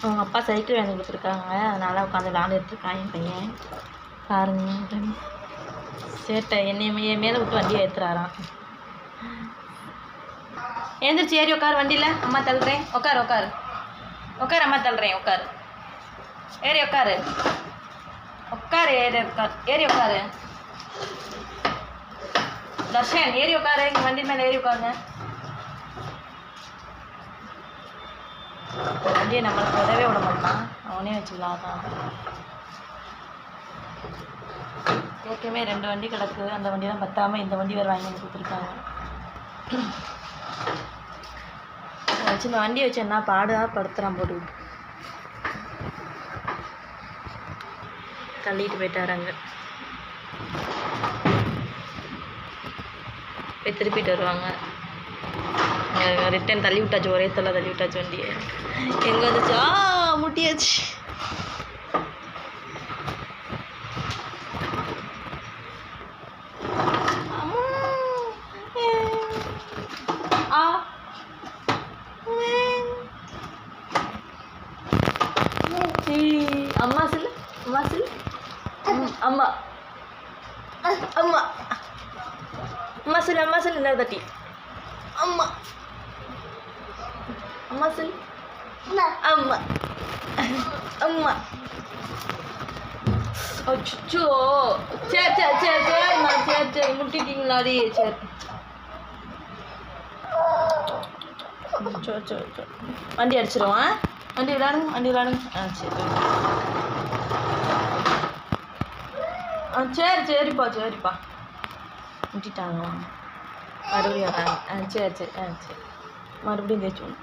அவங்க அப்பா சைக்கிள் வாங்கி கொடுத்துருக்காங்க, அதனால் உட்காந்து விளாண்டுட்டுருக்கான் என் பையன். பாருங்க சேட்டை என்னைய மேலே விட்டு வண்டியை ஏற்றுறாராம். எழுந்திரிச்சு ஏறி உட்காரு வண்டியில், அம்மா தள்ளுறேன். உட்காரு உட்காரு உட்காரு, அம்மா தள்ளுறேன். உட்காரு, ஏறி உட்காரு உட்காரு, ஏறி உட்காரு, ஏறி உட்காரு. தர்ஷன் ஏறி உட்காரு, இங்கே வண்டி மேலே ஏறி உட்காருங்க. வண்டியை நம்மளுக்கு உதவே விட மாட்டான், அவனே வச்சு விளாட்றான். ஏற்கனவே 2 வண்டி கிடக்கு, அந்த வண்டி தான் பத்தாமல் இந்த வண்டி வேறு வாங்கி வந்து கொடுத்துருக்காங்க. வச்சு இந்த வண்டியை வச்சு என்ன பாடாக படுத்துகிறான் போட்டு தள்ளிட்டு போயிட்டாராங்க. போய் திருப்பிட்டு வருவாங்க. ரிட்டன் தள்ளி விட்டாச்சு, ஒரே தள்ள தள்ளி விட்டாச்சு வண்டியை. எங்கே வந்துச்சு? முட்டியாச்சு. அம்மா சொல்லு, அம்மா சொல்லு, அம்மா அம்மா அம்மா சொல்லு, அம்மா சொல்லு. இந்த தட்டி அம்மா அம்மா சொல்லு, அம்மா அம்மா. அச்சோ, சரி சரி சரி சரிம்மா, சரி சரி முட்டிட்டீங்களாடி. சரி சோ சோ சோ வண்டி அடிச்சிருவான். வண்டி விளாடுங்க, வண்டி விளாடுங்க. சரி சரி சரிப்பா சரிப்பா. முட்டிட்டாங்க மறுபடியும் வராங்க. சரி சரி சரி மறுபடியும் தேய்ச்சி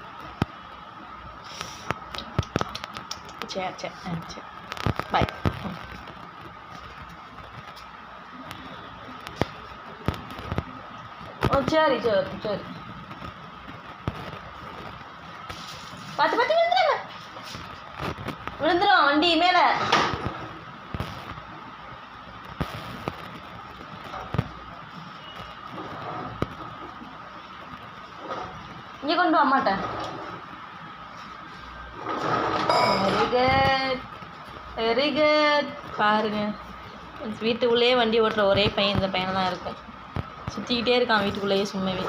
சரி சரி சரி பாய். சரி சரி சரி பார்த்து பார்த்து விழுந்துடாம, விழுந்துடும் வண்டி மேலே. இங்கே கொண்டு அம்மாட்ட. Very good very good. பாருங்க, வீட்டுக்குள்ளேயே வண்டி ஓட்டுற ஒரே பையன் இந்த பையனை தான் இருக்கும். சுற்றிக்கிட்டே இருக்கான் வீட்டுக்குள்ளேயே சும்மாவே.